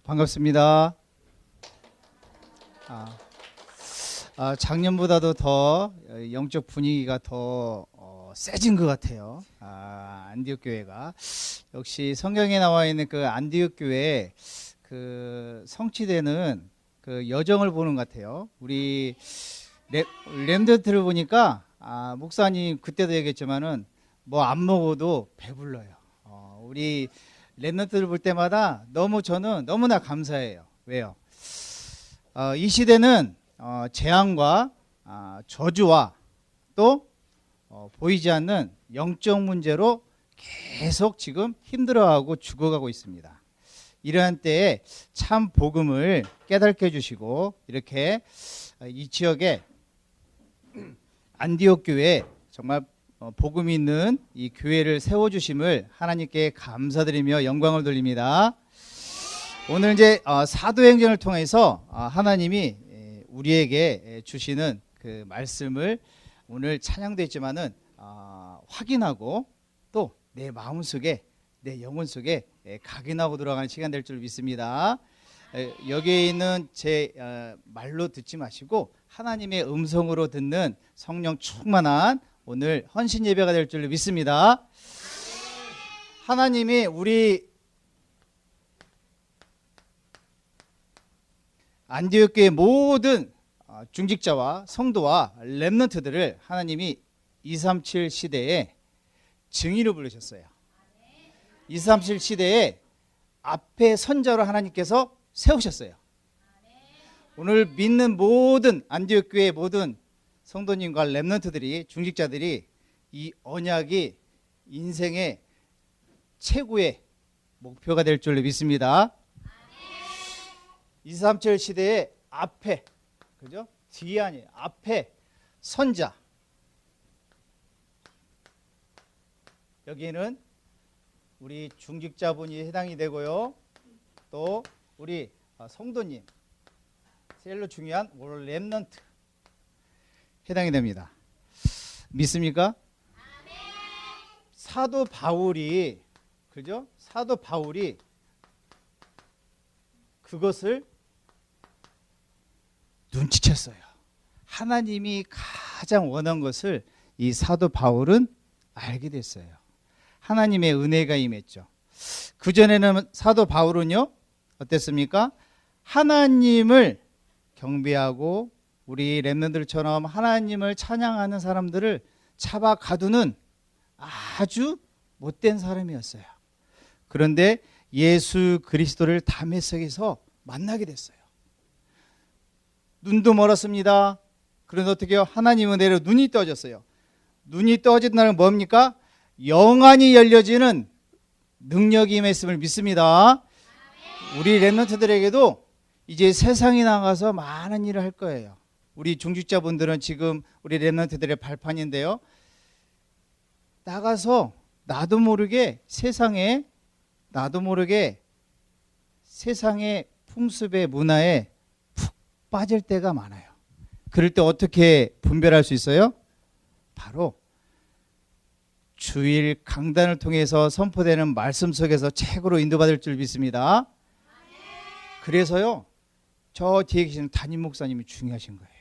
반갑습니다. 작년보다도 더 영적 분위기가 더 세진 것 같아요. 안디옥 교회가 역시 성경에 나와 있는 그 안디옥 교회 그 성취되는 그 여정을 보는 것 같아요. 우리 렘넌트를 보니까 목사님 그때도 얘기했지만은 뭐 안 먹어도 배불러요. 우리 렘넌트를 볼 때마다 저는 너무나 감사해요. 왜요? 이 시대는 재앙과 저주와 또 보이지 않는 영적 문제로 계속 지금 힘들어하고 죽어가고 있습니다. 이러한 때에 참 복음을 깨닫게 해주시고 이렇게 이 지역에 안디옥 교회에 정말 복음 있는 이 교회를 세워주심을 하나님께 감사드리며 영광을 돌립니다. 오늘 이제 사도행전을 통해서 하나님이 우리에게 주시는 그 말씀을 오늘 찬양도 했지만은 확인하고 또 내 마음속에 내 영혼 속에 각인하고 들어가는 시간 될 줄 믿습니다. 여기에 있는 제 말로 듣지 마시고 하나님의 음성으로 듣는 성령 충만한 오늘 헌신 예배가 될 줄 믿습니다. 하나님이 우리 안디옥 교회 모든 중직자와 성도와 렘넌트들을 하나님이 237 시대에 증인으로 부르셨어요. 237 시대에 앞에 선자로 하나님께서 세우셨어요. 오늘 믿는 모든 안디옥 교회 모든 성도님과 렘넌트들이 중직자들이 이 언약이 인생의 최고의 목표가 될 줄로 믿습니다. 237 시대의 앞에, 그죠? 뒤에 아니에요. 앞에 선자. 여기에는 우리 중직자분이 해당이 되고요. 또 우리 성도님, 제일로 중요한 오늘 렘넌트 해당이 됩니다. 믿습니까? 사도 바울이, 그죠? 사도 바울이 그것을 눈치챘어요. 하나님이 가장 원한 것을 이 사도 바울은 알게 됐어요. 하나님의 은혜가 임했죠. 그전에는 사도 바울은요, 어땠습니까? 하나님을 경배하고 우리 렘넌트들처럼 하나님을 찬양하는 사람들을 잡아 가두는 아주 못된 사람이었어요. 그런데 예수 그리스도를 다메섹에서 만나게 됐어요. 눈도 멀었습니다. 그런데 어떻게 해요? 하나님 은혜로 눈이 떠졌어요. 눈이 떠진 날은 뭡니까? 영안이 열려지는 능력이 임했음을 믿습니다. 우리 렘넌트들에게도 이제 세상에 나가서 많은 일을 할 거예요. 우리 중직자분들은 지금 우리 렘넌트들의 발판인데요. 나가서 나도 모르게 세상의 풍습의 문화에 푹 빠질 때가 많아요. 그럴 때 어떻게 분별할 수 있어요? 바로 주일 강단을 통해서 선포되는 말씀 속에서 책으로 인도받을 줄 믿습니다. 그래서요, 저 뒤에 계시는 담임 목사님이 중요하신 거예요.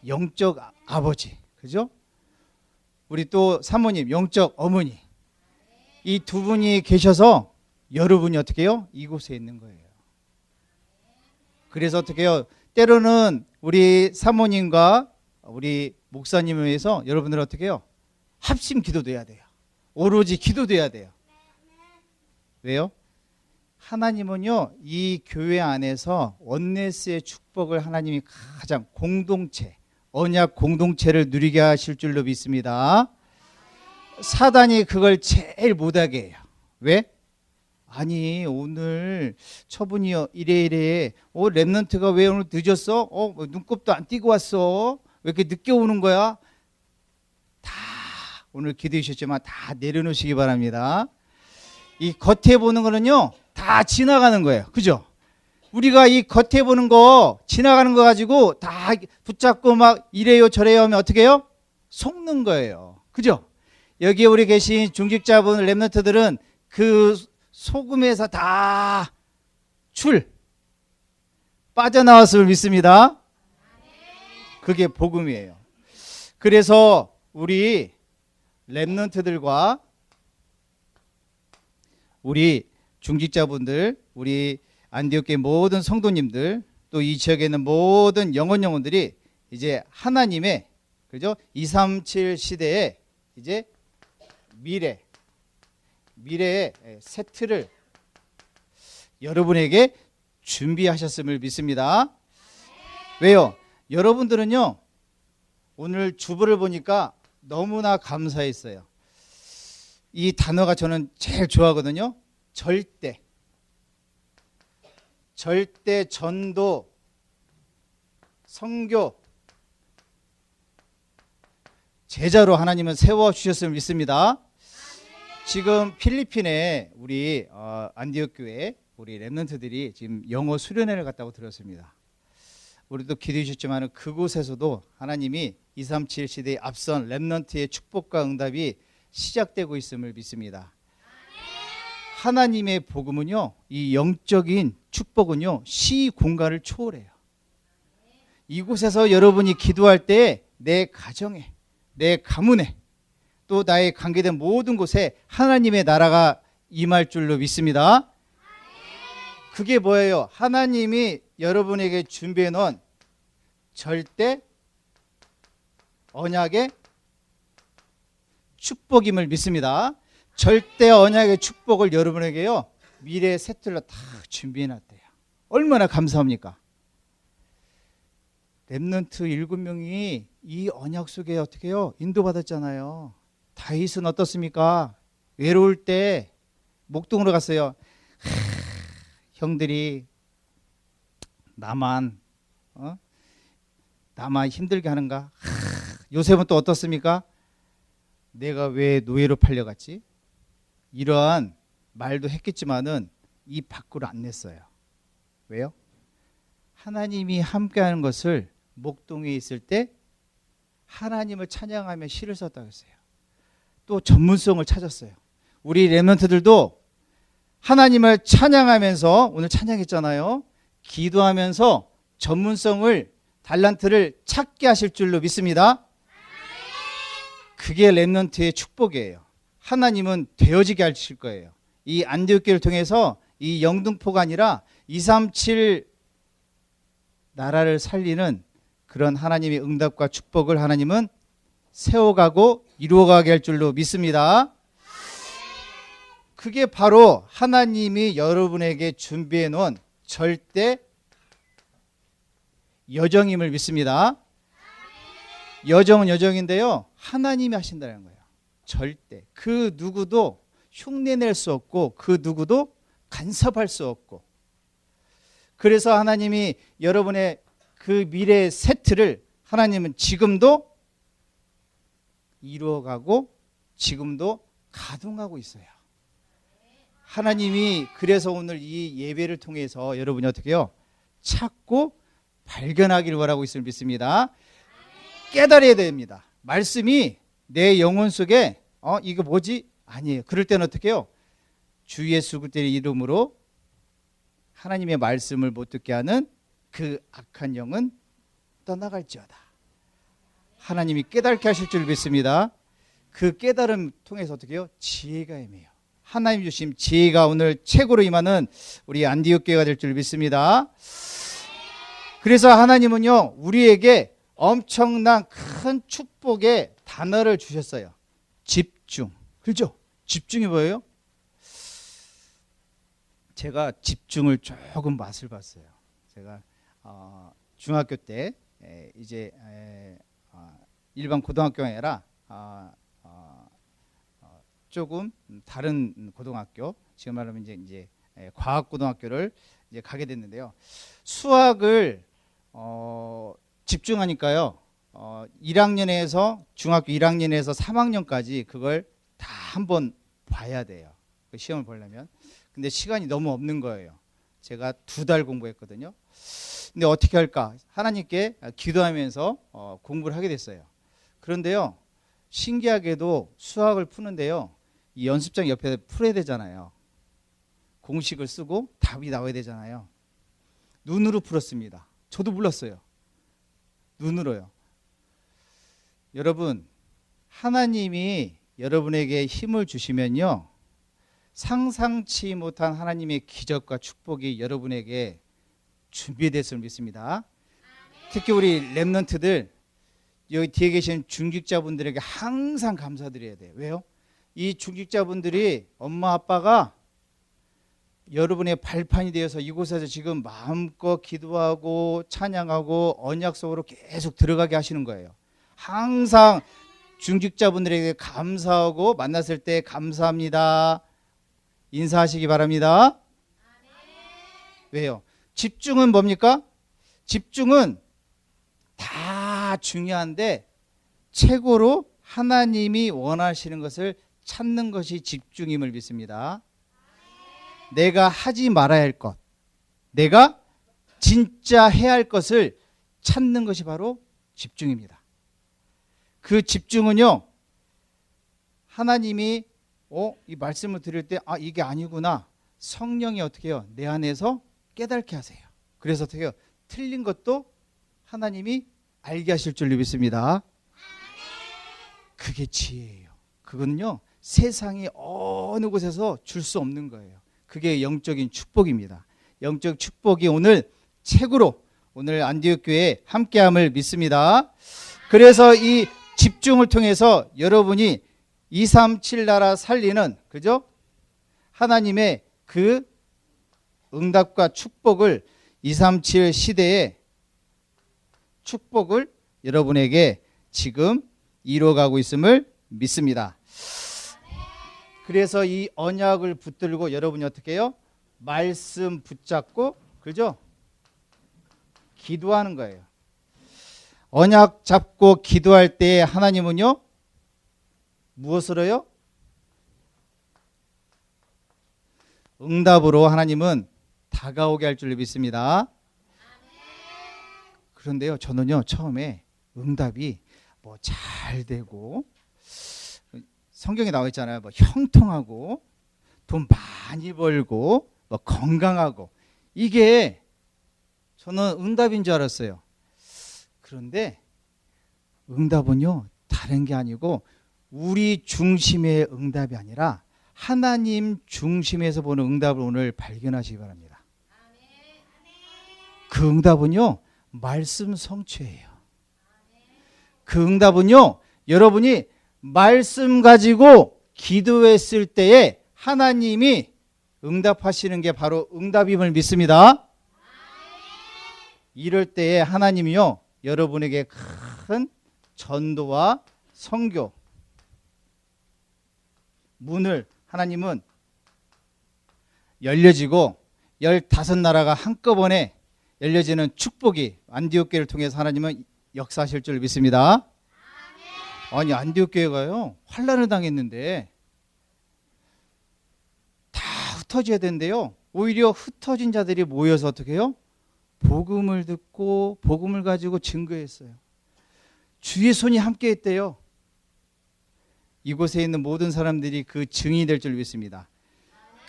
영적 아버지, 그죠? 우리 또 사모님, 영적 어머니, 이 두 분이 계셔서 여러분이 어떻게 해요? 이곳에 있는 거예요. 그래서 어떻게 해요? 때로는 우리 사모님과 우리 목사님을 위해서 여러분들 어떻게 해요? 합심 기도도 해야 돼요. 오로지 기도도 해야 돼요. 왜요? 하나님은요, 이 교회 안에서 원네스의 축복을 하나님이 가장 공동체, 언약 공동체를 누리게 하실 줄로 믿습니다. 사단이 그걸 제일 못하게 해요. 왜? 아니, 오늘 처분이 이래 렘넌트가 왜 오늘 늦었어? 눈곱도 안 띄고 왔어? 왜 이렇게 늦게 오는 거야? 다 오늘 기도해 주셨지만 다 내려놓으시기 바랍니다. 이 겉에 보는 거는요, 다 지나가는 거예요. 그죠? 우리가 이 겉에 보는 거, 지나가는 거 가지고 다 붙잡고 막 이래요 저래요 하면 어떻게 해요? 속는 거예요. 그죠? 여기에 우리 계신 중직자분 렘넌트들은 그 속음에서 다 빠져나왔음을 믿습니다. 그게 복음이에요. 그래서 우리 렘넌트들과 우리 중직자분들, 우리 안디옥교회 모든 성도님들, 또 이 지역에 있는 모든 영혼들이 이제 하나님의, 그죠? 237 시대에 이제 미래의 세트를 여러분에게 준비하셨음을 믿습니다. 왜요? 여러분들은요, 오늘 주보를 보니까 너무나 감사했어요. 이 단어가 저는 제일 좋아하거든요. 절대, 전도, 선교, 제자로 하나님은 세워주셨음을 믿습니다. 지금 필리핀에 우리 안디옥 교회 우리 렘넌트들이 지금 영어 수련회를 갔다고 들었습니다. 우리도 기도해 주셨지만 그곳에서도 하나님이 237 시대의 앞선 렘넌트의 축복과 응답이 시작되고 있음을 믿습니다. 하나님의 복음은요, 이 영적인 축복은요, 시 공간을 초월해요. 이곳에서 여러분이 기도할 때 내 가정에, 내 가문에, 또 나의 관계된 모든 곳에 하나님의 나라가 임할 줄로 믿습니다. 그게 뭐예요? 하나님이 여러분에게 준비해 놓은 절대 언약의 축복임을 믿습니다. 절대 언약의 축복을 여러분에게요, 미래의 세틀로 다 준비해 놨대요. 얼마나 감사합니까? 렘넌트 7명이 이 언약 속에 어떻게 해요? 인도받았잖아요. 다윗은 어떻습니까? 외로울 때 목동으로 갔어요. 형들이 나만 힘들게 하는가? 요셉은 또 어떻습니까? 내가 왜 노예로 팔려갔지? 이러한 말도 했겠지만은 이 밖으로 안 냈어요. 왜요? 하나님이 함께하는 것을 목동에 있을 때 하나님을 찬양하며 시를 썼다고 했어요. 또 전문성을 찾았어요. 우리 렘넌트들도 하나님을 찬양하면서, 오늘 찬양했잖아요, 기도하면서 전문성을, 달란트를 찾게 하실 줄로 믿습니다. 그게 렘넌트의 축복이에요. 하나님은 되어지게 하실 거예요. 이 안디옥교회를 통해서 이 영등포가 아니라 237 나라를 살리는 그런 하나님의 응답과 축복을 하나님은 세워가고 이루어가게 할 줄로 믿습니다. 그게 바로 하나님이 여러분에게 준비해 놓은 절대 여정임을 믿습니다. 여정은 여정인데요, 하나님이 하신다는 거예요. 절대. 그 누구도 흉내낼 수 없고 그 누구도 간섭할 수 없고, 그래서 하나님이 여러분의 그 미래의 세트를 하나님은 지금도 이루어가고 지금도 가동하고 있어요. 하나님이 그래서 오늘 이 예배를 통해서 여러분이 어떻게 해요? 찾고 발견하기를 원하고 있음을 믿습니다. 깨달아야 됩니다. 말씀이 내 영혼 속에 이거 뭐지? 아니에요. 그럴 때는 어떻게 해요? 주 예수 그리스도의 이름으로 하나님의 말씀을 못 듣게 하는 그 악한 영은 떠나갈지어다. 하나님이 깨닫게 하실 줄 믿습니다. 그 깨달음 통해서 어떻게 해요? 지혜가 임해요. 하나님 주신 지혜가 오늘 최고로 임하는 우리 안디옥 교회가 될 줄 믿습니다. 그래서 하나님은요, 우리에게 엄청난 큰 축복의 단어를 주셨어요. 집중. 그렇죠? 집중이 뭐예요? 제가 집중을 조금 맛을 봤어요. 제가 중학교 때 이제 일반 고등학교가 아니라 조금 다른 고등학교, 지금 말하면 이제 과학고등학교를 이제 가게 됐는데요. 수학을 집중하니까요, 1학년에서 중학교 1학년에서 3학년까지 그걸 다 한번 봐야 돼요. 그 시험을 보려면. 근데 시간이 너무 없는 거예요. 제가 2달 공부했거든요. 근데 어떻게 할까? 하나님께 기도하면서 공부를 하게 됐어요. 그런데요, 신기하게도 수학을 푸는데요, 이 연습장 옆에 풀어야 되잖아요. 공식을 쓰고 답이 나와야 되잖아요. 눈으로 풀었습니다. 저도 몰랐어요. 눈으로요. 여러분, 하나님이 여러분에게 힘을 주시면요, 상상치 못한 하나님의 기적과 축복이 여러분에게 준비됐음을 믿습니다. 특히 우리 렘넌트들, 여기 뒤에 계신 중직자분들에게 항상 감사드려야 돼요. 왜요? 이 중직자분들이 엄마 아빠가 여러분의 발판이 되어서 이곳에서 지금 마음껏 기도하고 찬양하고 언약 속으로 계속 들어가게 하시는 거예요. 항상 중직자분들에게 감사하고 만났을 때 감사합니다 인사하시기 바랍니다. 왜요? 집중은 뭡니까? 집중은 다 중요한데 최고로 하나님이 원하시는 것을 찾는 것이 집중임을 믿습니다. 내가 하지 말아야 할 것, 내가 진짜 해야 할 것을 찾는 것이 바로 집중입니다. 그 집중은요, 하나님이 이 말씀을 들을 때 이게 아니구나, 성령이 어떻게 해요? 내 안에서 깨닫게 하세요. 그래서 어떻게 해요? 틀린 것도 하나님이 알게 하실 줄 믿습니다. 그게 지혜예요. 그건요, 세상이 어느 곳에서 줄 수 없는 거예요. 그게 영적인 축복입니다. 영적 축복이 오늘 책으로 오늘 안디옥 교회에 함께함을 믿습니다. 그래서 이 집중을 통해서 여러분이 237 나라 살리는, 그죠? 하나님의 그 응답과 축복을 237 시대의 축복을 여러분에게 지금 이루어가고 있음을 믿습니다. 그래서 이 언약을 붙들고 여러분이 어떻게 해요? 말씀 붙잡고, 그죠? 기도하는 거예요. 언약 잡고 기도할 때 하나님은요, 무엇으로요? 응답으로 하나님은 다가오게 할 줄 믿습니다. 그런데요, 저는요, 처음에 응답이 뭐 잘 되고, 성경에 나와 있잖아요. 뭐 형통하고, 돈 많이 벌고, 뭐 건강하고, 이게 저는 응답인 줄 알았어요. 그런데 응답은요, 다른 게 아니고 우리 중심의 응답이 아니라 하나님 중심에서 보는 응답을 오늘 발견하시기 바랍니다. 그 응답은요, 말씀 성취예요. 그 응답은요, 여러분이 말씀 가지고 기도했을 때에 하나님이 응답하시는 게 바로 응답임을 믿습니다. 이럴 때에 하나님이요, 여러분에게 큰 전도와 선교 문을 하나님은 열려지고 15나라가 한꺼번에 열려지는 축복이 안디옥 교회를 통해서 하나님은 역사하실 줄 믿습니다. 아니, 안디옥 교회가요, 환난을 당했는데 다 흩어져야 된대요. 오히려 흩어진 자들이 모여서 어떻게 해요? 복음을 듣고 복음을 가지고 증거했어요. 주의 손이 함께 했대요. 이곳에 있는 모든 사람들이 그 증인이 될 줄 믿습니다.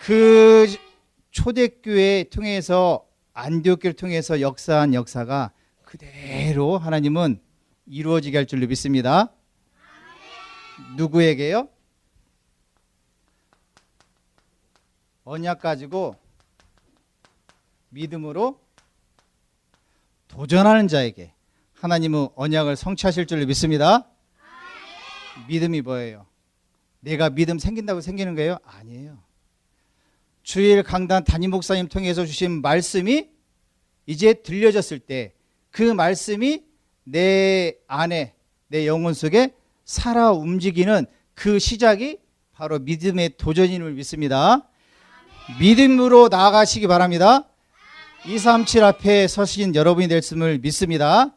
그 초대교회 통해서, 안디옥 교회를 통해서 역사한 역사가 그대로 하나님은 이루어지게 할 줄 믿습니다. 누구에게요? 언약 가지고 믿음으로 도전하는 자에게 하나님은 언약을 성취하실 줄 믿습니다. 믿음이 뭐예요? 내가 믿음 생긴다고 생기는 거예요? 아니에요. 주일 강단 담임 목사님 통해서 주신 말씀이 이제 들려졌을 때 그 말씀이 내 안에, 내 영혼 속에 살아 움직이는 그 시작이 바로 믿음의 도전임을 믿습니다. 믿음으로 나아가시기 바랍니다. 237 앞에 서신 여러분이 됐음을 믿습니다.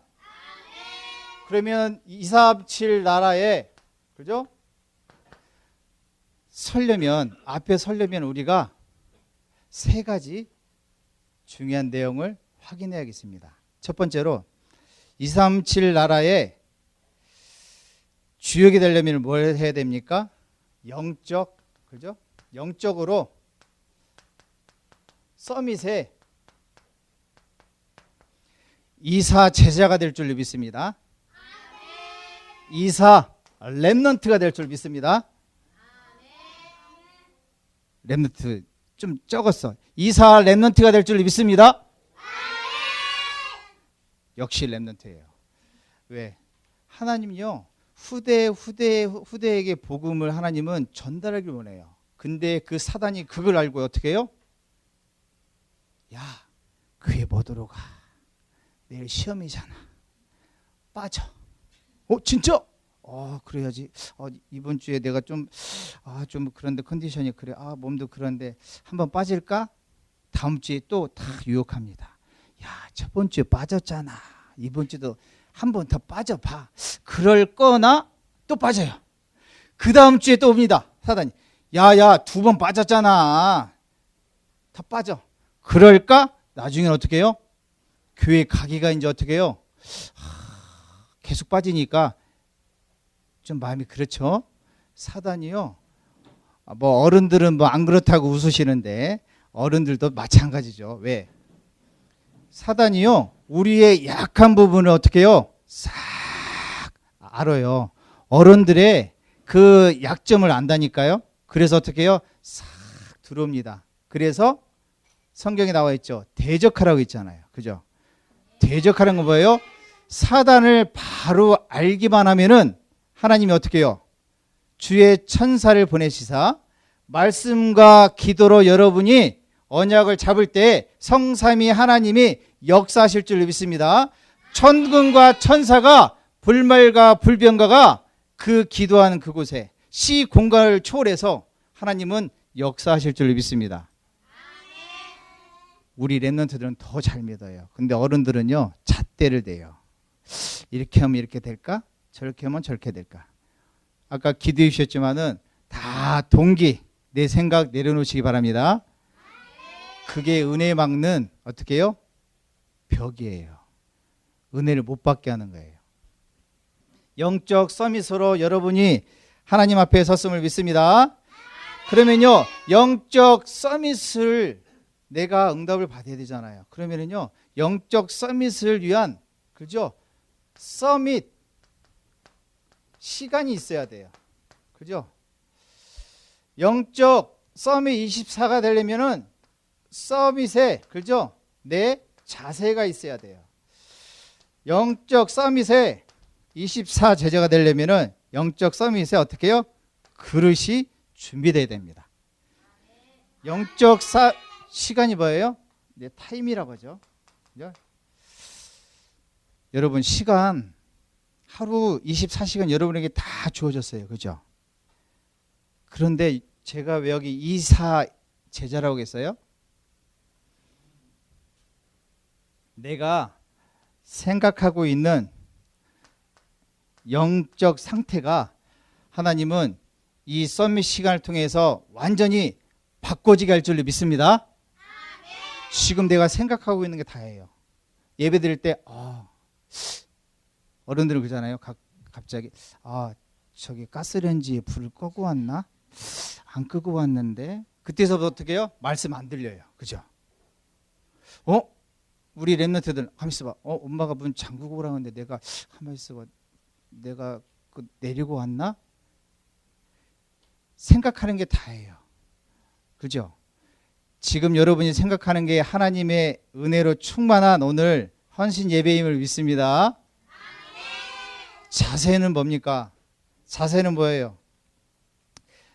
그러면 237 나라에, 그죠? 설려면, 앞에 설려면 우리가 세 가지 중요한 내용을 확인해야겠습니다. 첫 번째로 237 나라에 주역이 되려면 뭘 해야 됩니까? 영적, 그죠? 영적으로 서밋의 이사 제자가 될 줄 믿습니다. 이사 렘넌트가 될 줄 믿습니다. 렘넌트 좀 적었어. 이사 렘넌트가 될 줄 믿습니다. 역시 렘넌트예요. 왜? 하나님요 후대에게 복음을 하나님은 전달하길 원해요. 근데 그 사단이 그걸 알고 어떻게 해요? 야, 그게 뭐더러 가. 내일 시험이잖아. 빠져. 진짜? 그래야지. 이번 주에 내가 좀 그런데 컨디션이 그래. 몸도 그런데 한번 빠질까? 다음 주에 또 다 유혹합니다. 야, 저번 주에 빠졌잖아. 이번 주도 한 번 더 빠져봐. 그럴 거나 또 빠져요. 그 다음 주에 또 옵니다. 사단이. 야, 2번 빠졌잖아. 더 빠져. 그럴까? 나중엔 어떻게 해요? 교회 가기가 이제 어떻게 해요? 계속 빠지니까 좀 마음이 그렇죠. 사단이요. 뭐 어른들은 뭐 안 그렇다고 웃으시는데 어른들도 마찬가지죠. 왜? 사단이요. 우리의 약한 부분을 어떻게 해요? 싹 알아요. 어른들의 그 약점을 안다니까요. 그래서 어떻게 해요? 싹 들어옵니다. 그래서 성경에 나와 있죠. 대적하라고 있잖아요. 그죠? 대적하는 건 뭐예요? 사단을 바로 알기만 하면은 하나님이 어떻게 해요? 주의 천사를 보내시사 말씀과 기도로 여러분이 언약을 잡을 때 성삼위 하나님이 역사하실 줄 믿습니다. 천군과 천사가 불말과 불병가가 그 기도하는 그곳에 시 공간을 초월해서 하나님은 역사하실 줄 믿습니다. 우리 렘넌트들은 더 잘 믿어요. 근데 어른들은요 잣대를 대요. 이렇게 하면 이렇게 될까? 저렇게 하면 저렇게 될까? 아까 기도해 주셨지만은 다 동기 내 생각 내려놓으시기 바랍니다. 그게 은혜 막는 어떻게 해요? 벽이에요. 은혜를 못 받게 하는 거예요. 영적 서밋으로 여러분이 하나님 앞에 섰음을 믿습니다. 그러면요 영적 서밋을 내가 응답을 받아야 되잖아요. 그러면은요 영적 서밋을 위한 그죠? 서밋 시간이 있어야 돼요. 그죠? 영적 서밋 24가 되려면은 서밋에 그죠? 내 자세가 있어야 돼요. 영적 서밋에 24 제자가 되려면은 영적 서밋에 어떻게 해요? 그릇이 준비돼야 됩니다. 영적 시간이 뭐예요? 네, 타임이라고 하죠. 그죠? 여러분 시간 하루 24시간 여러분에게 다 주어졌어요. 그죠? 그런데 제가 왜 여기 이사 제자라고 했어요? 내가 생각하고 있는 영적 상태가 하나님은 이 서밋 시간을 통해서 완전히 바꿔지게 할 줄로 믿습니다. 지금 내가 생각하고 있는 게 다예요. 예배 드릴 때 어른들은 그러잖아요. 갑자기 저기 가스레인지에 불을 끄고 왔나? 안 끄고 왔는데 그때서부터 어떻게 해요? 말씀 안 들려요. 그죠? 우리 렘넌트들 가만히 있어봐. 엄마가 문 잠그고 오라는데 내가 가만히 있어봐. 내가 내리고 왔나? 생각하는 게 다예요. 그죠? 지금 여러분이 생각하는 게 하나님의 은혜로 충만한 오늘 헌신 예배임을 믿습니다. 자세는 뭡니까? 자세는 뭐예요?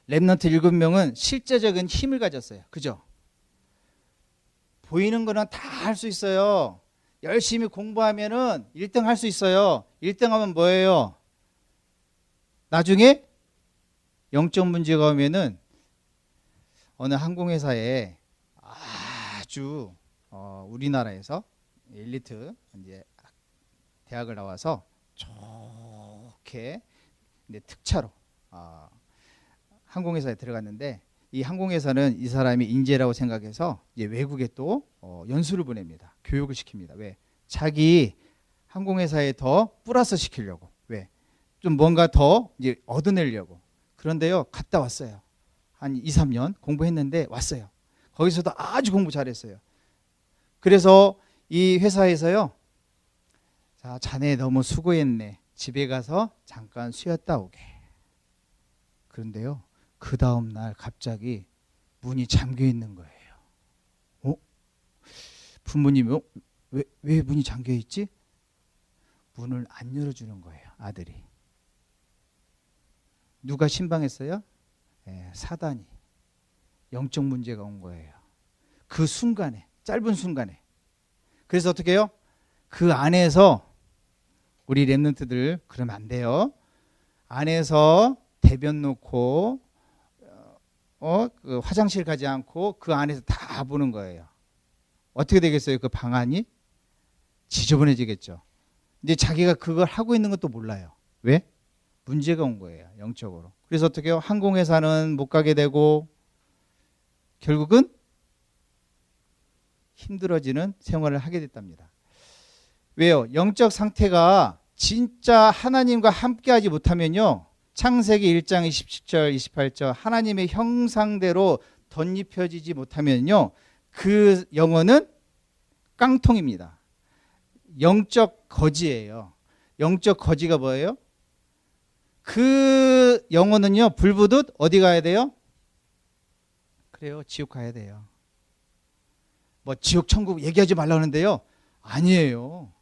렘넌트 7명은 실제적인 힘을 가졌어요. 그죠? 보이는 거는 다 할 수 있어요. 열심히 공부하면은 1등 할 수 있어요. 1등 하면 뭐예요? 나중에 영적 문제가 오면은 어느 항공회사에 아주 우리나라에서 엘리트 이제 대학을 나와서 좋게 특차로 항공회사에 들어갔는데 이 항공회사는 이 사람이 인재라고 생각해서 이제 외국에 또 연수를 보냅니다. 교육을 시킵니다. 왜? 자기 항공회사에 더 플러스 시키려고. 왜? 좀 뭔가 더 이제 얻어내려고. 그런데요, 갔다 왔어요. 한 2, 3년 공부했는데 왔어요. 거기서도 아주 공부 잘했어요. 그래서 이 회사에서요, 자, 자네 너무 수고했네. 집에 가서 잠깐 쉬었다 오게. 그런데요, 그 다음 날 갑자기 문이 잠겨 있는 거예요. 부모님이 왜 문이 잠겨 있지? 문을 안 열어주는 거예요, 아들이. 누가 신방했어요? 사단이. 영적 문제가 온 거예요. 그 순간에, 짧은 순간에. 그래서 어떻게 해요? 그 안에서 우리 랩런트들 그러면 안 돼요. 안에서 대변 놓고 그 화장실 가지 않고 그 안에서 다 보는 거예요. 어떻게 되겠어요? 그 방안이 지저분해지겠죠. 근데 자기가 그걸 하고 있는 것도 몰라요. 왜? 문제가 온 거예요, 영적으로. 그래서 어떻게 해요? 항공회사는 못 가게 되고 결국은 힘들어지는 생활을 하게 됐답니다. 왜요? 영적 상태가 진짜 하나님과 함께하지 못하면요, 창세기 1장 27절 28절 하나님의 형상대로 덧입혀지지 못하면요, 그 영혼은 깡통입니다. 영적 거지예요. 영적 거지가 뭐예요? 그 영혼은요, 불부듯 어디 가야 돼요? 그래요, 지옥 가야 돼요. 뭐 지옥 천국 얘기하지 말라는데요, 아니에요.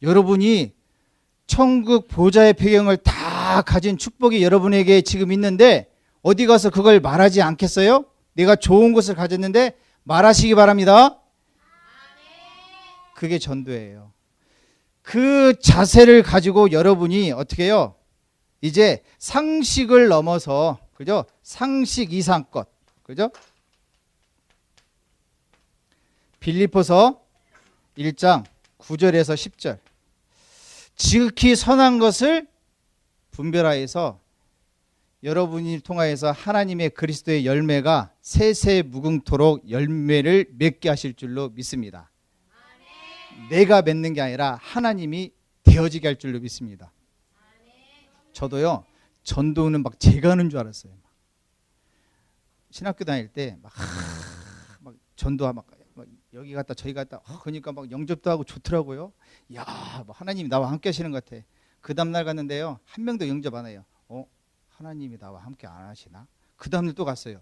여러분이 천국 보좌의 배경을 다 가진 축복이 여러분에게 지금 있는데 어디 가서 그걸 말하지 않겠어요? 내가 좋은 것을 가졌는데 말하시기 바랍니다. 그게 전도예요. 그 자세를 가지고 여러분이 어떻게 해요? 이제 상식을 넘어서, 그죠? 상식 이상껏, 그죠? 빌립보서 1장 9절에서 10절. 지극히 선한 것을 분별하여서 여러분이 통하여서 하나님의 그리스도의 열매가 세세 무궁토록 열매를 맺게 하실 줄로 믿습니다. 내가 맺는 게 아니라 하나님이 되어지게 할 줄로 믿습니다. 저도요, 전도는 막 제가 하는 줄 알았어요. 신학교 다닐 때 막 전도 막 여기 갔다 저기 갔다 그러니까 막 영접도 하고 좋더라고요. 야, 뭐 하나님이 나와 함께 하시는 것 같아. 그 다음날 갔는데요, 한 명도 영접 안 해요. 하나님이 나와 함께 안 하시나? 그 다음날 또 갔어요.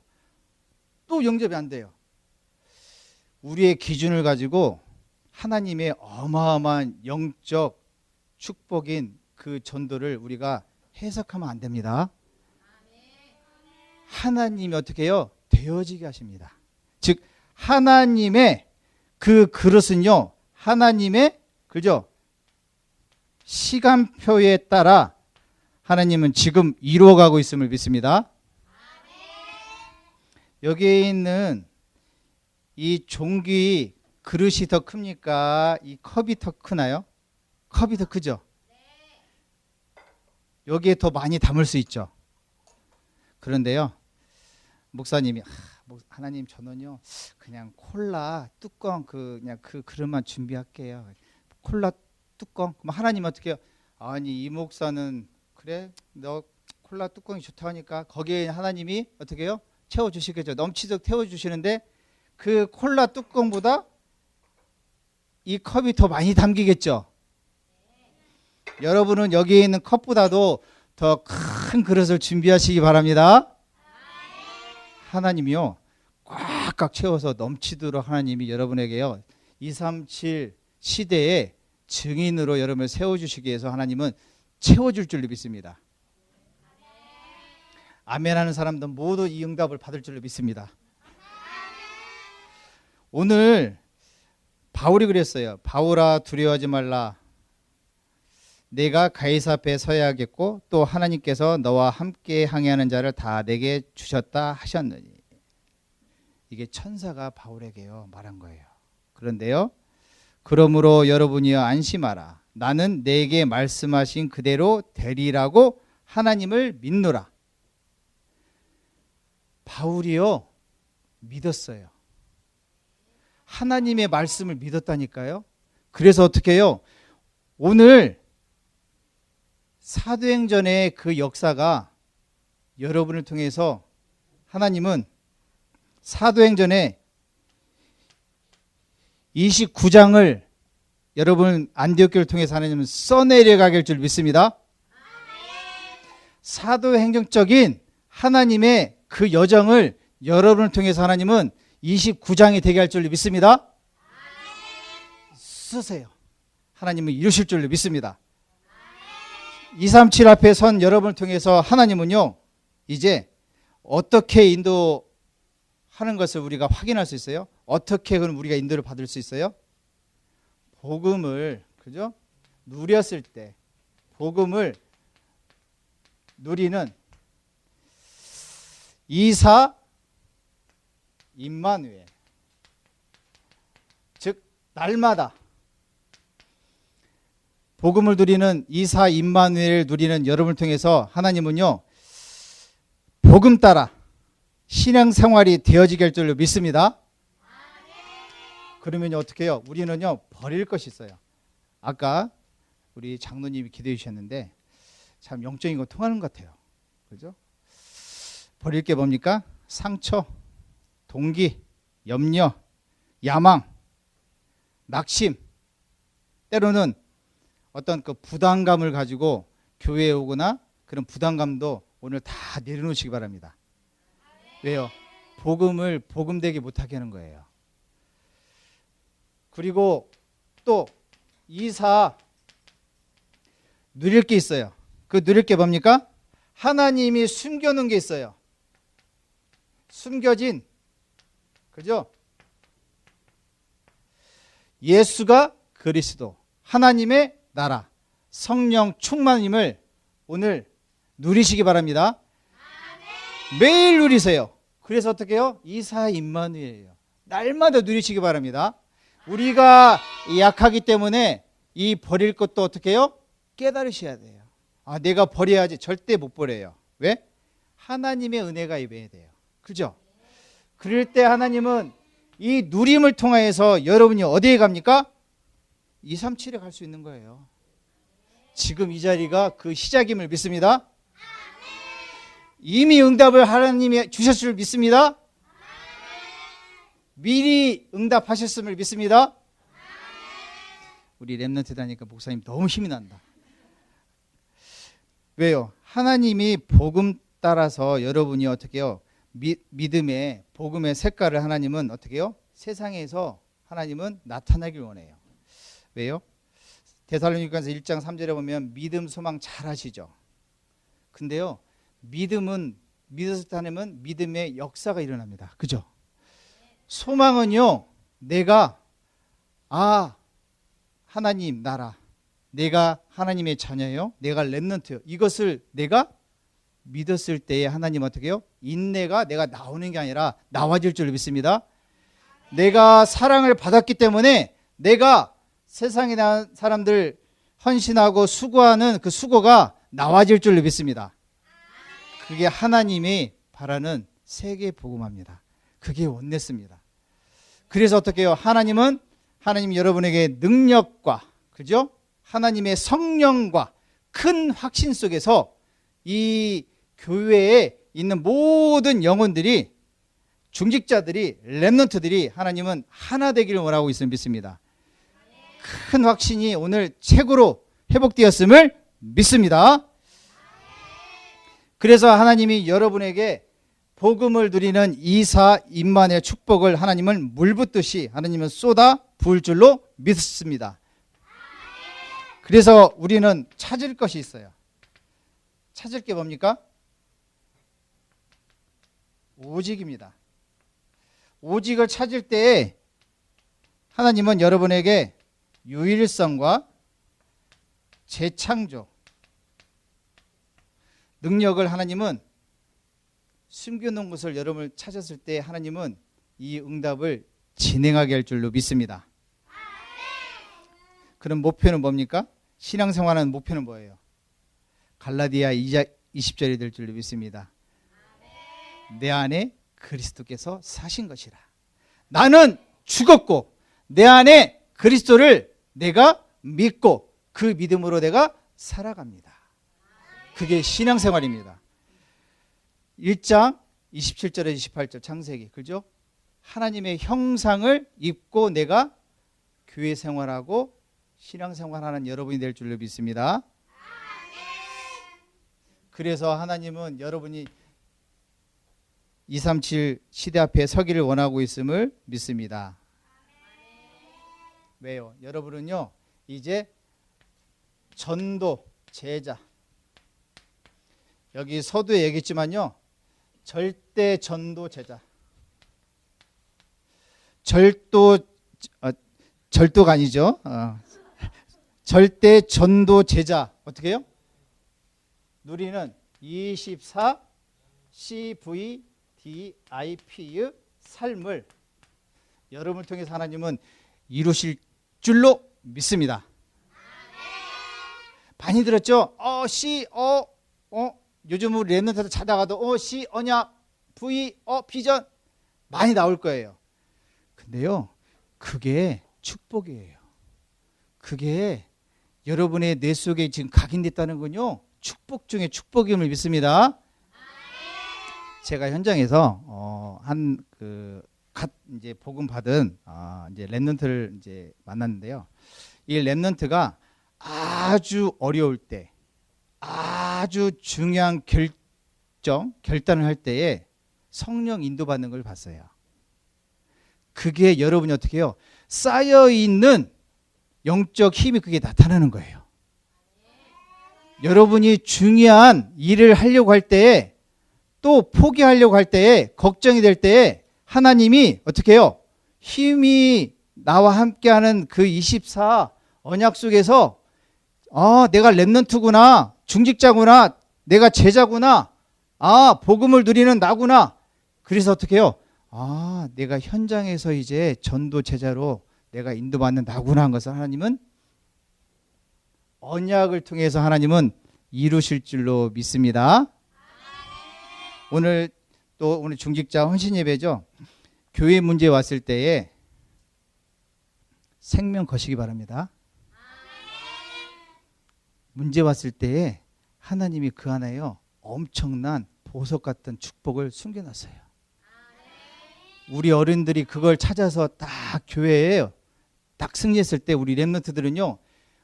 또 영접이 안 돼요. 우리의 기준을 가지고 하나님의 어마어마한 영적 축복인 그 전도를 우리가 해석하면 안 됩니다. 하나님이 어떻게 해요? 되어지게 하십니다. 즉 하나님의 그 그릇은요, 하나님의, 그죠? 시간표에 따라 하나님은 지금 이루어가고 있음을 믿습니다. 여기에 있는 이 종기 그릇이 더 큽니까? 이 컵이 더 크나요? 컵이 더 크죠? 여기에 더 많이 담을 수 있죠. 그런데요, 목사님이 하나님, 저는요 그냥 콜라 뚜껑 그냥 그 그릇만 준비할게요. 콜라 뚜껑. 그럼 하나님 어떻게 해요? 아니, 이 목사는 그래, 너 콜라 뚜껑이 좋다 하니까 거기에 하나님이 어떻게 해요? 채워주시겠죠. 넘치도록 태워주시는데 그 콜라 뚜껑보다 이 컵이 더 많이 담기겠죠. 여러분은 여기에 있는 컵보다도 더 큰 그릇을 준비하시기 바랍니다. 하나님이요, 꽉꽉 채워서 넘치도록 하나님이 여러분에게요, 237 시대에 증인으로 여러분을 세워주시기 위해서 하나님은 채워줄 줄로 믿습니다. 아멘 하는 사람들 모두 이 응답을 받을 줄로 믿습니다. 오늘 바울이 그랬어요. 바울아, 두려워하지 말라. 내가 가이사 앞에 서야겠고 또 하나님께서 너와 함께 항해하는 자를 다 내게 주셨다 하셨느니. 이게 천사가 바울에게요 말한 거예요. 그런데요, 그러므로 여러분이여 안심하라. 나는 내게 말씀하신 그대로 되리라고 하나님을 믿노라. 바울이요 믿었어요. 하나님의 말씀을 믿었다니까요. 그래서 어떻게 해요? 오늘 사도행전의 그 역사가 여러분을 통해서 하나님은 사도행전에 29장을 여러분 안디옥 교회를 통해서 하나님은 써내려가게 할 줄 믿습니다. 사도행정적인 하나님의 그 여정을 여러분을 통해서 하나님은 29장이 되게 할 줄 믿습니다. 쓰세요. 하나님은 이루실 줄 믿습니다. 237 앞에 선 여러분을 통해서 하나님은요, 이제 어떻게 인도하는 것을 우리가 확인할 수 있어요? 어떻게 그럼 우리가 인도를 받을 수 있어요? 복음을, 그죠? 누렸을 때, 복음을 누리는 이사 임마누엘, 즉 날마다 복음을 누리는 이사 임마누엘을 누리는 여러분을 통해서 하나님은요, 복음 따라 신앙생활이 되어지게 할 줄로 믿습니다. 그러면 어떻게 해요? 우리는요, 버릴 것이 있어요. 아까 우리 장로님이 기도해 주셨는데 참 영적인 거 통하는 것 같아요. 그죠? 버릴 게 뭡니까? 상처, 동기, 염려, 야망, 낙심, 때로는 어떤 그 부담감을 가지고 교회에 오거나 그런 부담감도 오늘 다 내려놓으시기 바랍니다. 왜요? 복음을 복음되게 못하게 하는 거예요. 그리고 또 이사 누릴 게 있어요. 그 누릴 게 뭡니까? 하나님이 숨겨놓은 게 있어요. 숨겨진, 그죠? 예수가 그리스도, 하나님의 나라, 성령 충만임을 오늘 누리시기 바랍니다. 매일 누리세요. 그래서 어떻게 해요? 이사 임마누엘이에요. 날마다 누리시기 바랍니다. 우리가 약하기 때문에 이 버릴 것도 어떻게 해요? 깨달으셔야 돼요. 아, 내가 버려야지. 절대 못 버려요. 왜? 하나님의 은혜가 임해야 돼요. 그죠? 그럴 때 하나님은 이 누림을 통하여서 여러분이 어디에 갑니까? 237에 갈 수 있는 거예요. 지금 이 자리가 그 시작임을 믿습니다. 이미 응답을 하나님이 주셨을 줄 믿습니다. 미리 응답하셨음을 믿습니다. 우리 렘넌트 다니까 목사님 너무 힘이 난다. 왜요? 하나님이 복음 따라서 여러분이 어떻게 해요? 믿음의 복음의 색깔을 하나님은 어떻게 해요? 세상에서 하나님은 나타나길 원해요. 왜요? 데살로니가서 1장 3절에 보면 믿음, 소망 잘 아시죠? 근데요, 믿음은 믿었을 때 하나님은 믿음의 역사가 일어납니다. 그죠? 소망은요, 내가 하나님 나라, 내가 하나님의 자녀예요, 내가 렘넌트예요, 이것을 내가 믿었을 때에 하나님 어떻게 해요? 인내가 내가 나오는 게 아니라 나와질 줄 믿습니다. 내가 사랑을 받았기 때문에 내가 세상에 대한 사람들 헌신하고 수고하는 그 수고가 나와질 줄 믿습니다. 그게 하나님이 바라는 세계 복음화입니다. 그게 원냈습니다. 그래서 어떻게 해요? 하나님은 여러분에게 능력과, 그죠? 하나님의 성령과 큰 확신 속에서 이 교회에 있는 모든 영혼들이, 중직자들이, 렘넌트들이 하나님은 하나 되기를 원하고 있음을 믿습니다. 큰 확신이 오늘 최고로 회복되었음을 믿습니다. 그래서 하나님이 여러분에게 복음을 누리는 이사 임마누엘 축복을 하나님은 물 붓듯이 하나님은 쏟아 부을 줄로 믿습니다. 그래서 우리는 찾을 것이 있어요. 찾을 게 뭡니까? 오직입니다. 오직을 찾을 때에 하나님은 여러분에게 유일성과 재창조, 능력을 하나님은 숨겨놓은 것을 여러분을 찾았을 때 하나님은 이 응답을 진행하게 할 줄로 믿습니다. 그럼 목표는 뭡니까? 신앙생활하는 목표는 뭐예요? 갈라디아 2장 20절이 될 줄로 믿습니다. 내 안에 그리스도께서 사신 것이라. 나는 죽었고 내 안에 그리스도를 내가 믿고 그 믿음으로 내가 살아갑니다. 그게 신앙생활입니다. 1장 27절에 28절 창세기, 그죠? 하나님의 형상을 입고 내가 교회 생활하고 신앙생활하는 여러분이 될 줄로 믿습니다. 그래서 하나님은 여러분이 237 시대 앞에 서기를 원하고 있음을 믿습니다. 왜요? 여러분은요 이제 전도 제자, 여기 서두에 얘기했지만요 절대 전도 제자, 절도가 아니죠. 절대 전도 제자 어떻게 해요? 누리는 24 CVDIP의 삶을 여러분을 통해서 하나님은 이루실 줄로 믿습니다. 많이 들었죠? 요즘 우리 랩런트에서 찾아가도 시, 언약, V, 비전 많이 나올 거예요. 근데요 그게 축복이에요. 그게 여러분의 뇌 속에 지금 각인됐다는 건요 축복 중에 축복임을 믿습니다. 제가 현장에서 이제 복음 받은 이제 랩런트를 이제 만났는데요. 이 랩런트가 아주 어려울 때, 아주 중요한 결단을 할 때에 성령 인도받는 걸 봤어요. 그게 여러분이 어떻게 해요? 쌓여있는 영적 힘이 그게 나타나는 거예요. 여러분이 중요한 일을 하려고 할 때에 또 포기하려고 할 때에 걱정이 될 때에 하나님이 어떻게 해요? 힘이 나와 함께하는 그 24 언약 속에서 내가 랩런트구나, 중직자구나, 내가 제자구나, 복음을 누리는 나구나. 그래서 어떻게 해요? 내가 현장에서 이제 전도 제자로 내가 인도받는 나구나 한 것을 하나님은 언약을 통해서 하나님은 이루실 줄로 믿습니다. 오늘 중직자 헌신 예배죠. 교회 문제 왔을 때에 생명 거시기 바랍니다. 문제 왔을 때에 하나님이 그 안에요 엄청난 보석 같은 축복을 숨겨놨어요. 우리 어른들이 그걸 찾아서 딱 교회에 딱 승리했을 때 우리 랩런트들은요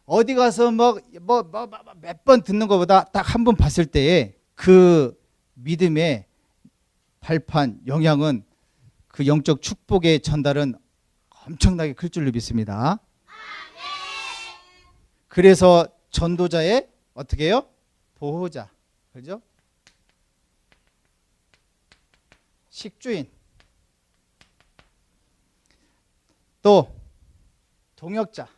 어디 가서 몇 번 듣는 것보다 딱 한 번 봤을 때에 그 믿음의 발판 영향은 그 영적 축복의 전달은 엄청나게 클 줄로 믿습니다. 그래서 전도자의 어떻게 해요? 보호자, 그죠? 식주인, 또 동역자,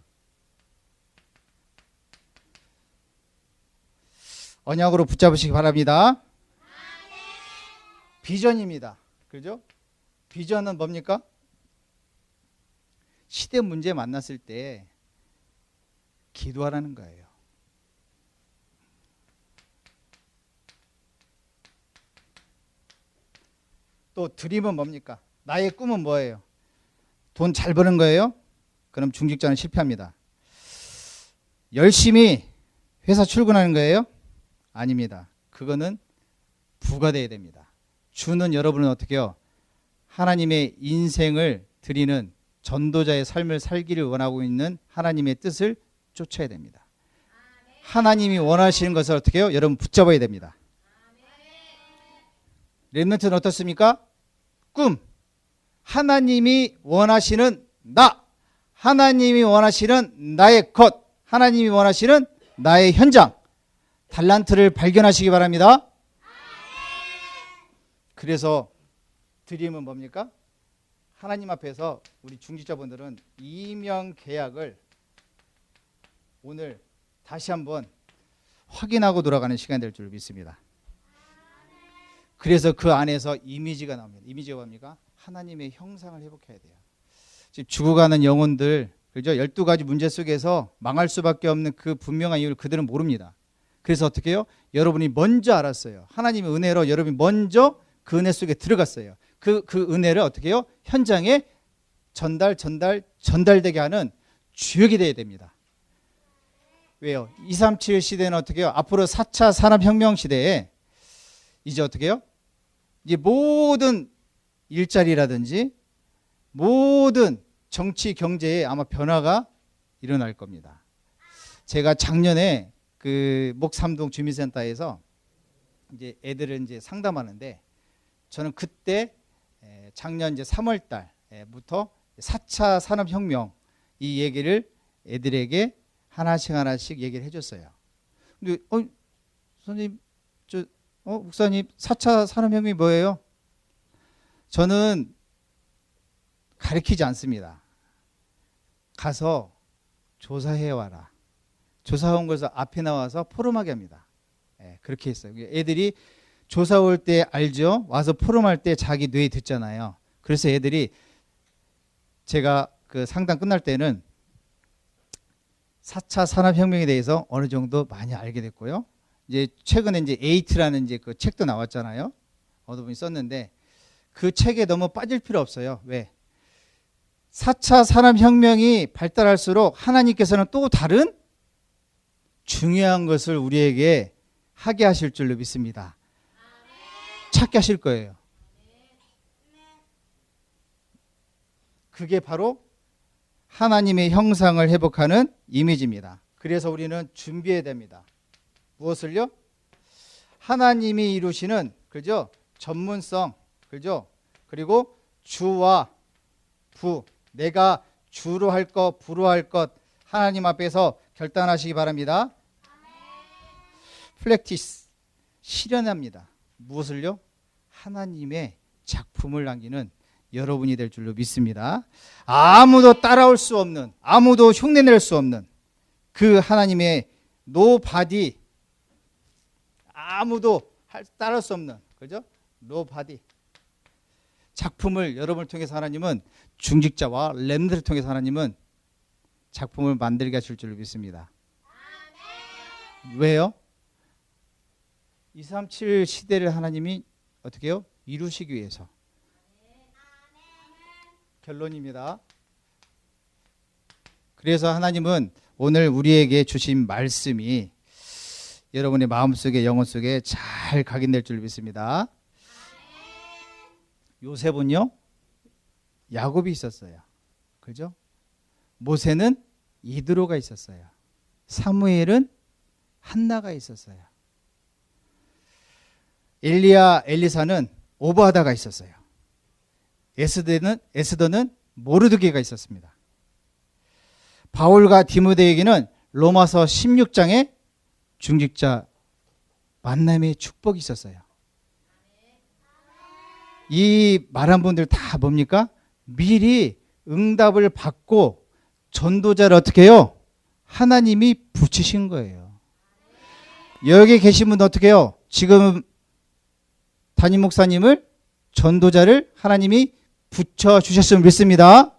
언약으로 붙잡으시기 바랍니다. 비전입니다. 그죠? 비전은 뭡니까? 시대 문제 만났을 때 기도하라는 거예요. 또 드림은 뭡니까? 나의 꿈은 뭐예요? 돈 잘 버는 거예요? 그럼 중직자는 실패합니다. 열심히 회사 출근하는 거예요? 아닙니다. 그거는 부가 돼야 됩니다. 주는 여러분은 어떻게 해요? 하나님의 인생을 드리는 전도자의 삶을 살기를 원하고 있는 하나님의 뜻을 쫓아야 됩니다. 하나님이 원하시는 것을 어떻게 해요? 여러분 붙잡아야 됩니다. 렘넌트는 어떻습니까? 꿈. 하나님이 원하시는 나. 하나님이 원하시는 나의 것. 하나님이 원하시는 나의 현장. 달란트를 발견하시기 바랍니다. 그래서 드림은 뭡니까? 하나님 앞에서 우리 중직자분들은 이명 계약을 오늘 다시 한번 확인하고 돌아가는 시간이 될 줄 믿습니다. 그래서 그 안에서 이미지가 나옵니다. 이미지가 뭡니까? 하나님의 형상을 회복해야 돼요. 지금 죽어가는 영혼들, 그죠? 12가지 문제 속에서 망할 수밖에 없는 그 분명한 이유를 그들은 모릅니다. 그래서 어떻게 해요? 여러분이 먼저 알았어요. 하나님의 은혜로 여러분이 먼저 그 은혜 속에 들어갔어요. 그 은혜를 어떻게 해요? 현장에 전달되게 하는 주역이 되어야 됩니다. 왜요? 237 시대는 어떻게 해요? 앞으로 4차 산업혁명 시대에 이제 어떻게 해요? 이제 모든 일자리라든지 모든 정치 경제에 아마 변화가 일어날 겁니다. 제가 작년에 그 목삼동 주민센터에서 이제 애들을 이제 상담하는데 저는 그때 작년 이제 3월 달부터 4차 산업혁명 이 얘기를 애들에게 하나씩 얘기를 해줬어요. 근데 선생님, 목사님 4차 산업혁명이 뭐예요? 저는 가르치지 않습니다. 가서 조사해 와라. 조사 온 것을 앞에 나와서 포럼하게 합니다. 그렇게 했어요. 애들이 조사 올 때 알죠? 와서 포럼할 때 자기 뇌에 듣잖아요. 그래서 애들이 제가 그 상담 끝날 때는 4차 산업혁명에 대해서 어느 정도 많이 알게 됐고요. 이제 최근에 이제 에이트라는 이제 그 책도 나왔잖아요. 어느 분이 썼는데 그 책에 너무 빠질 필요 없어요. 왜? 4차 산업혁명이 발달할수록 하나님께서는 또 다른 중요한 것을 우리에게 하게 하실 줄로 믿습니다. 찾게 하실 거예요. 그게 바로 하나님의 형상을 회복하는 이미지입니다. 그래서 우리는 준비해야 됩니다. 무엇을요? 하나님이 이루시는, 그죠? 전문성, 그죠? 그리고 주와 부, 내가 주로 할 것, 부로 할 것, 하나님 앞에서 결단하시기 바랍니다. 플렉티스, 실현합니다. 무엇을요? 하나님의 작품을 남기는 여러분이 될 줄로 믿습니다. 아무도 따라올 수 없는, 아무도 흉내낼 수 없는 그 하나님의 노바디, 아무도 따라올 수 없는, 그죠? 노바디 작품을 여러분을 통해서 하나님은, 중직자와 렘들을 통해서 하나님은 작품을 만들게 하실 줄로 믿습니다. 왜요? 237 시대를 하나님이 어떻게 해요? 이루시기 위해서. 결론입니다. 그래서 하나님은 오늘 우리에게 주신 말씀이 여러분의 마음속에, 영혼 속에 잘 각인될 줄 믿습니다. 요셉은요, 야곱이 있었어요. 그죠? 모세는 이드로가 있었어요. 사무엘은 한나가 있었어요. 엘리야, 엘리사는 오바다가 있었어요. 에스더는 모르드게가 있었습니다. 바울과 디모데에게는 로마서 16장에 중직자 만남의 축복이 있었어요. 이 말한 분들 다 뭡니까? 미리 응답을 받고 전도자를 어떻게 해요? 하나님이 붙이신 거예요. 여기 계신 분도 어떻게 해요? 지금 담임 목사님을, 전도자를 하나님이 붙여주셨으면 믿습니다.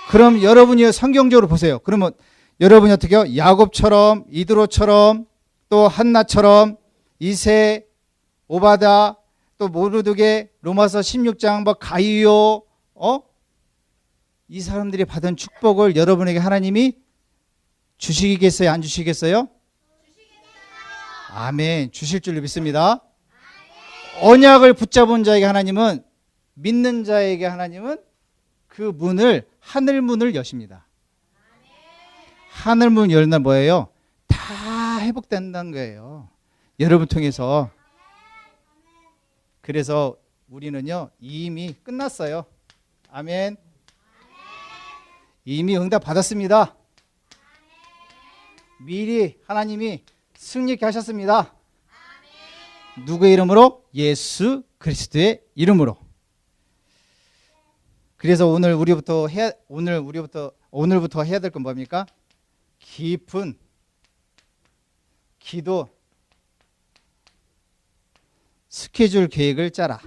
그럼 여러분이 성경적으로 보세요. 그러면 여러분이 어떻게 해요? 야곱처럼, 이드로처럼, 또 한나처럼, 이세, 오바다, 또 모르드게, 로마서 16장, 뭐 가이오, 이 사람들이 받은 축복을 여러분에게 하나님이 주시겠어요? 안 주시겠어요? 아멘. 주실 줄로 믿습니다. 언약을 붙잡은 자에게 하나님은, 믿는 자에게 하나님은 그 문을, 하늘 문을 여십니다. 하늘 문 열면 뭐예요? 다 회복된다는 거예요. 여러분 통해서. 그래서 우리는요, 이미 끝났어요. 아멘. 이미 응답 받았습니다. 미리 하나님이 승리케 하셨습니다. 누구의 이름으로? 예수 그리스도의 이름으로. 그래서 오늘부터 해야 될 건 뭡니까? 깊은 기도 스케줄 계획을 짜라.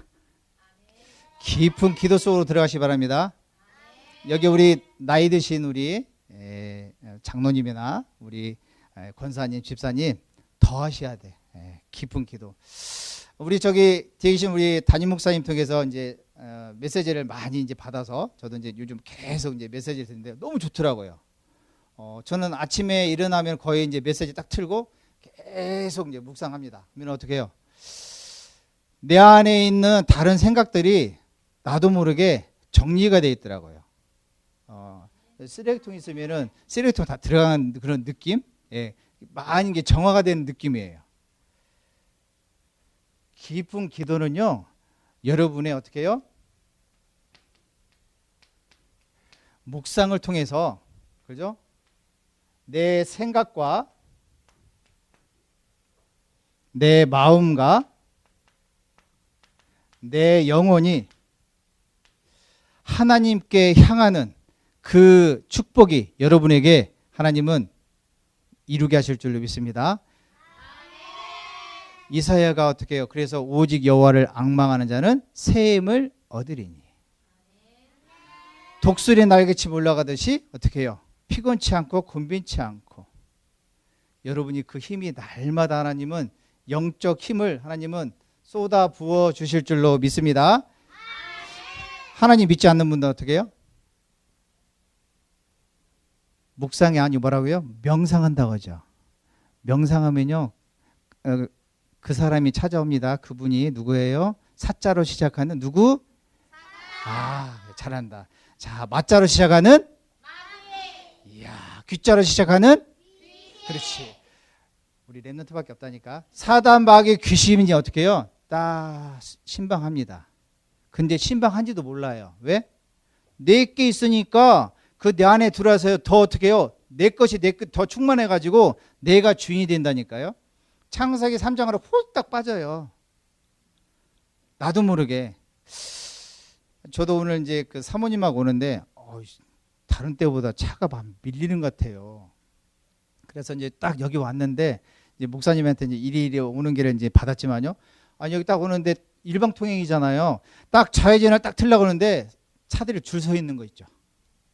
깊은 기도 속으로 들어가시기 바랍니다. 여기 우리 나이 드신 우리 장로님이나 우리 권사님, 집사님 더 하셔야 돼. 깊은 기도. 우리 저기 뒤에 계신 우리 담임 목사님 통해서 이제 메시지를 많이 이제 받아서 저도 이제 요즘 계속 이제 메시지를 듣는데 너무 좋더라고요. 저는 아침에 일어나면 거의 이제 메시지 딱 틀고 계속 이제 묵상합니다. 그러면 어떻게 해요? 내 안에 있는 다른 생각들이 나도 모르게 정리가 돼 있더라고요. 쓰레기통 있으면은 쓰레기통 다 들어가는 그런 느낌? 예, 많은 게 정화가 되는 느낌이에요. 깊은 기도는요, 여러분의 어떻게 해요? 묵상을 통해서, 그죠? 내 생각과 내 마음과 내 영혼이 하나님께 향하는 그 축복이 여러분에게 하나님은 이루게 하실 줄로 믿습니다. 이사야가 어떻게 해요? 그래서 오직 여호와를 앙망하는 자는 새 힘을 얻으리니. 독수리 날개치 올라가듯이 어떻게 해요? 피곤치 않고 곤빈치 않고. 여러분이 그 힘이 날마다 하나님은 영적 힘을 하나님은 쏟아 부어 주실 줄로 믿습니다. 하나님 믿지 않는 분들은 어떻게 해요? 묵상이 아니 뭐라고요? 명상한다고 하죠. 명상하면요, 그 사람이 찾아옵니다. 그분이 누구예요? 사자로 시작하는 누구? 잘한다. 자, 마자로 시작하는? 이야, 귀자로 시작하는? 그렇지. 우리 랩런트밖에 없다니까. 사단 마귀의 귀신이 어떻게 해요? 딱 신방합니다. 근데 신방한지도 몰라요. 왜? 내게 있으니까 그 내 안에 들어와서요, 더 어떻게 해요? 내 것이 더 충만해가지고 내가 주인이 된다니까요. 창세기 3장으로 홀딱 빠져요. 나도 모르게. 저도 오늘 이제 그 사모님하고 오는데 다른 때보다 차가 막 밀리는 것 같아요. 그래서 이제 딱 여기 왔는데 이제 목사님한테 이제 이리 오는 길에 이제 받았지만요. 아니 여기 딱 오는데 일방통행이잖아요. 딱 좌회전을 딱 틀려고 하는데 차들이 줄 서 있는 거 있죠.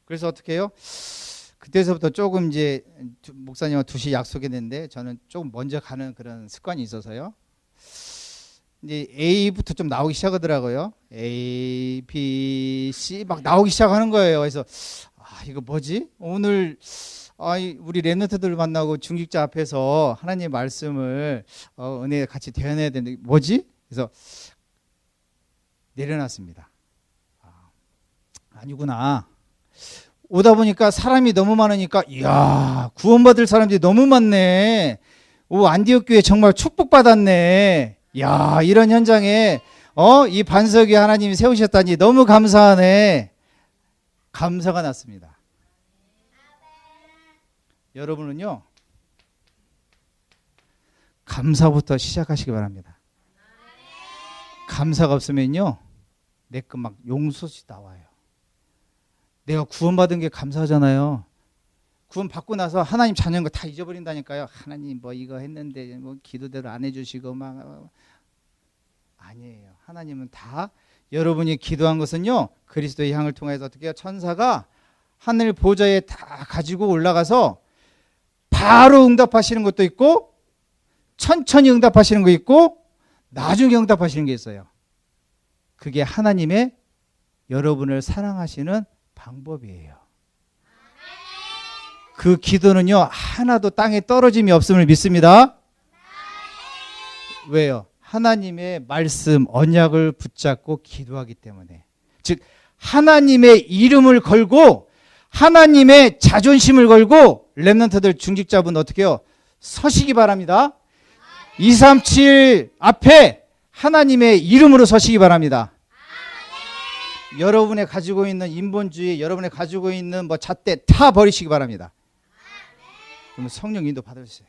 그래서 어떻게 해요? 그때서부터 조금 이제 목사님과 2시 약속했는데 저는 조금 먼저 가는 그런 습관이 있어서요. 이제 A부터 좀 나오기 시작하더라고요. A, B, C 막 나오기 시작하는 거예요. 그래서 이거 뭐지? 오늘 우리 랩런트들 만나고 중직자 앞에서 하나님의 말씀을 은혜 같이 대연해야 되는데 뭐지? 그래서 내려놨습니다. 아니구나. 오다 보니까 사람이 너무 많으니까 이야, 구원받을 사람들이 너무 많네. 안디옥 교회 정말 축복받았네. 야, 이런 현장에 이 반석 위에 하나님이 세우셨다니 너무 감사하네. 감사가 났습니다. 여러분은요, 감사부터 시작하시기 바랍니다. 감사가 없으면요, 내 거 막 용솟이 나와요. 내가 구원받은 게 감사하잖아요. 구원 받고 나서 하나님 자녀인 거 다 잊어버린다니까요. 하나님 뭐 이거 했는데 뭐 기도대로 안 해주시고 막 아니에요. 하나님은 다 여러분이 기도한 것은요, 그리스도의 향을 통해서 어떻게 해요? 천사가 하늘 보좌에 다 가지고 올라가서 바로 응답하시는 것도 있고 천천히 응답하시는 거 있고 나중에 응답하시는 게 있어요. 그게 하나님의 여러분을 사랑하시는 방법이에요. 그 기도는요, 하나도 땅에 떨어짐이 없음을 믿습니다. 왜요? 하나님의 말씀, 언약을 붙잡고 기도하기 때문에. 즉 하나님의 이름을 걸고 하나님의 자존심을 걸고 랩런트들 중직자분 어떻게 해요? 서시기 바랍니다. 237 앞에 하나님의 이름으로 서시기 바랍니다. 여러분의 가지고 있는 인본주의, 여러분의 가지고 있는 뭐 잣대 다 버리시기 바랍니다. 그러면 성령 인도 받으세요.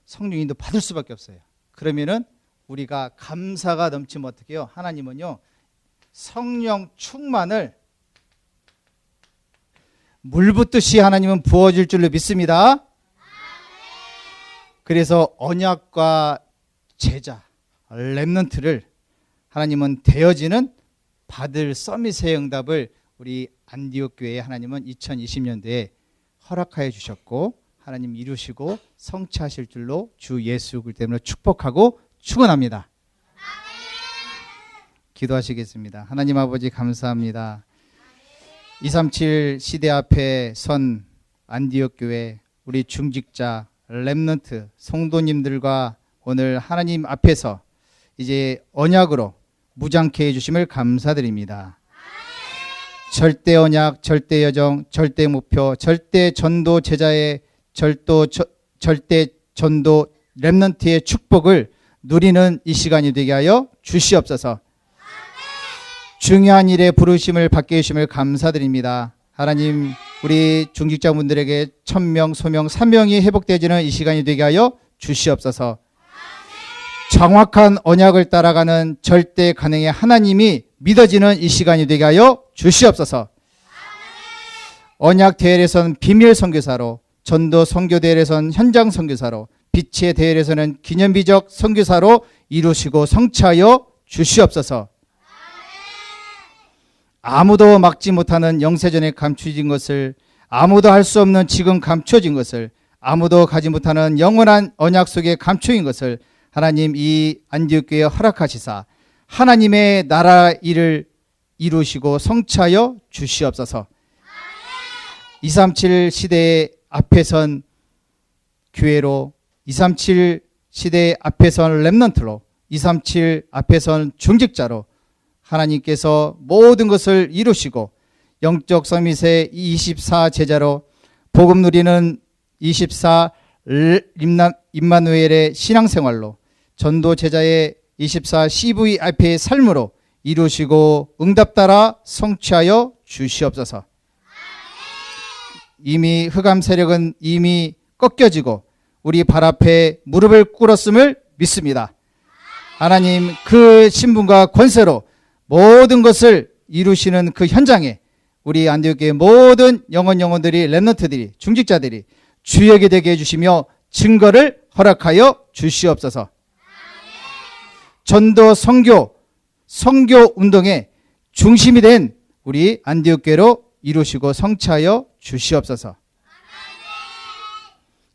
성령 인도 받을 수밖에 없어요. 그러면은 우리가 감사가 넘치면 어떻게 해요? 하나님은요, 성령 충만을 물 붓듯이 하나님은 부어줄 줄로 믿습니다. 그래서 언약과 제자, 랩런트를 하나님은 되어지는 받을 서밋의 응답을 우리 안디옥 교회에 하나님은 2020년도에 허락하여 주셨고 하나님 이루시고 성취하실 줄로 주 예수 그리스도 때문에 축복하고 축원합니다. 기도하시겠습니다. 하나님 아버지 감사합니다. 237 시대 앞에 선 안디옥 교회 우리 중직자 랩런트 성도님들과 오늘 하나님 앞에서 이제 언약으로 무장케 해주심을 감사드립니다. 절대 언약, 절대 여정, 절대 목표, 절대 전도 제자의 절대 전도 렘넌트의 축복을 누리는 이 시간이 되게 하여 주시옵소서. 중요한 일에 부르심을 받게 해주심을 감사드립니다. 하나님, 우리 중직자분들에게 1000명, 소명, 3명이 회복되어지는 이 시간이 되게 하여 주시옵소서. 정확한 언약을 따라가는 절대 가능의 하나님이 믿어지는 이 시간이 되게 하여 주시옵소서. 언약 대회에서는 비밀 선교사로, 전도 선교 대회에서는 현장 선교사로, 빛의 대회에서는 기념비적 선교사로 이루시고 성취하여 주시옵소서. 아무도 막지 못하는 영세전에 감추어진 것을, 아무도 할 수 없는 지금 감추어진 것을, 아무도 가지 못하는 영원한 언약 속에 감추인 것을 하나님 이 안디옥 교회에 허락하시사 하나님의 나라 일을 이루시고 성취하여 주시옵소서. 237 시대의 앞에 선 교회로, 237 시대의 앞에 선 렘넌트로, 237 앞에 선 중직자로 하나님께서 모든 것을 이루시고 영적 서밋의 24 제자로 복음 누리는 24 임마누엘의 신앙생활로 전도 제자의 24 CVIP의 삶으로 이루시고 응답 따라 성취하여 주시옵소서. 이미 흑암 세력은 이미 꺾여지고 우리 발 앞에 무릎을 꿇었음을 믿습니다. 하나님, 그 신분과 권세로 모든 것을 이루시는 그 현장에 우리 안디옥교회 모든 영혼들이, 렘넌트들이, 중직자들이 주역이 되게 해주시며 증거를 허락하여 주시옵소서. 전도 선교 운동의 중심이 된 우리 안디옥교회로 이루시고 성취하여 주시옵소서.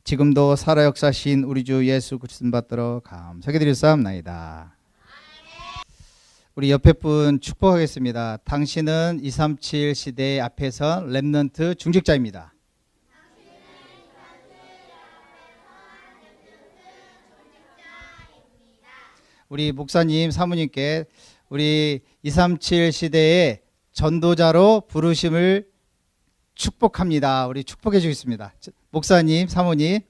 지금도 살아 역사신 우리 주 예수 그리스도 받들어 감사하게 드리옵나이다. 우리 옆에 분 축복하겠습니다. 당신은 237 시대 앞에서 렘넌트 중직자입니다. 우리 목사님, 사모님께 우리 237 시대의 전도자로 부르심을 축복합니다. 우리 축복해 주겠습니다. 목사님, 사모님.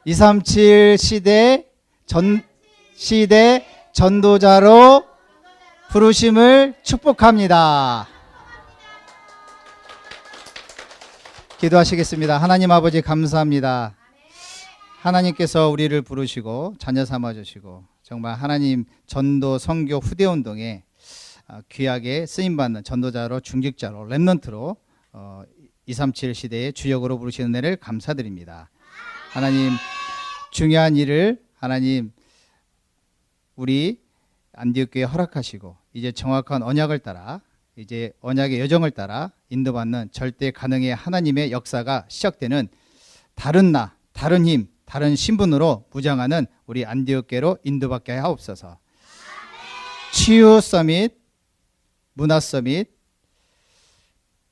237 시대 전도자로 부르심을 축복합니다. 기도하시겠습니다. 하나님 아버지 감사합니다. 하나님께서 우리를 부르시고 자녀 삼아주시고 정말 하나님 전도 선교 후대운동에 귀하게 쓰임받는 전도자로, 중직자로, 렘넌트로 237 시대의 주역으로 부르시는 은혜를 감사드립니다. 하나님, 중요한 일을 하나님 우리 안디옥교회에 허락하시고 이제 정확한 언약을 따라, 이제 언약의 여정을 따라 인도받는 절대 가능의 하나님의 역사가 시작되는 다른 다른 힘, 다른 신분으로 무장하는 우리 안디옥교회로 인도받게 하옵소서. 치유 서밋, 문화 서밋,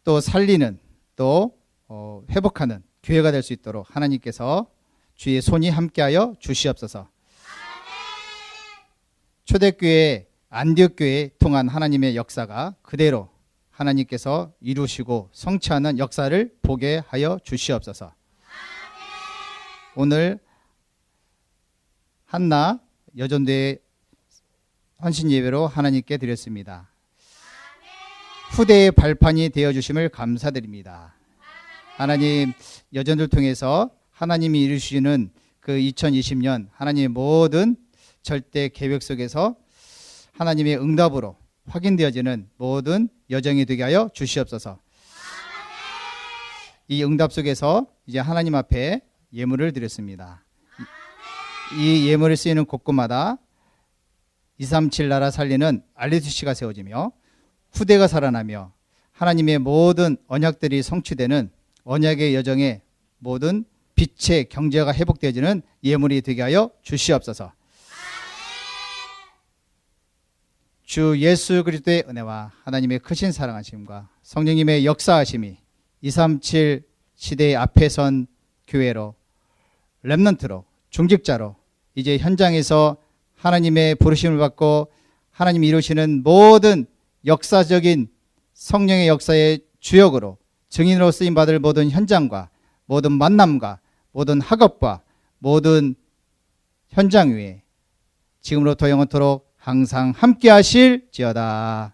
또 살리는, 또 회복하는 교회가 될 수 있도록 하나님께서 주의 손이 함께하여 주시옵소서. 초대교회, 안디옥교회에 통한 하나님의 역사가 그대로 하나님께서 이루시고 성취하는 역사를 보게 하여 주시옵소서. 오늘 한나 여전대회 헌신예배로 하나님께 드렸습니다. 후대의 발판이 되어주심을 감사드립니다. 하나님, 여전을 통해서 하나님이 이루시는 그 2020년 하나님의 모든 절대 계획 속에서 하나님의 응답으로 확인되어지는 모든 여정이 되게 하여 주시옵소서. 이 응답 속에서 이제 하나님 앞에 예물을 드렸습니다. 이 예물을 쓰이는 곳곳마다 237 나라 살리는 RUTC가 세워지며 후대가 살아나며 하나님의 모든 언약들이 성취되는 언약의 여정에 모든 빛의 경제가 회복되어지는 예물이 되게 하여 주시옵소서. 주 예수 그리스도의 은혜와 하나님의 크신 사랑하심과 성령님의 역사하심이 237 시대의 앞에 선 교회로, 렘넌트로, 중직자로 이제 현장에서 하나님의 부르심을 받고 하나님이 이루시는 모든 역사적인 성령의 역사의 주역으로 증인으로 쓰임받을 모든 현장과 모든 만남과 모든 학업과 모든 현장 위에 지금으로부터 영원토록 항상 함께 하실지어다.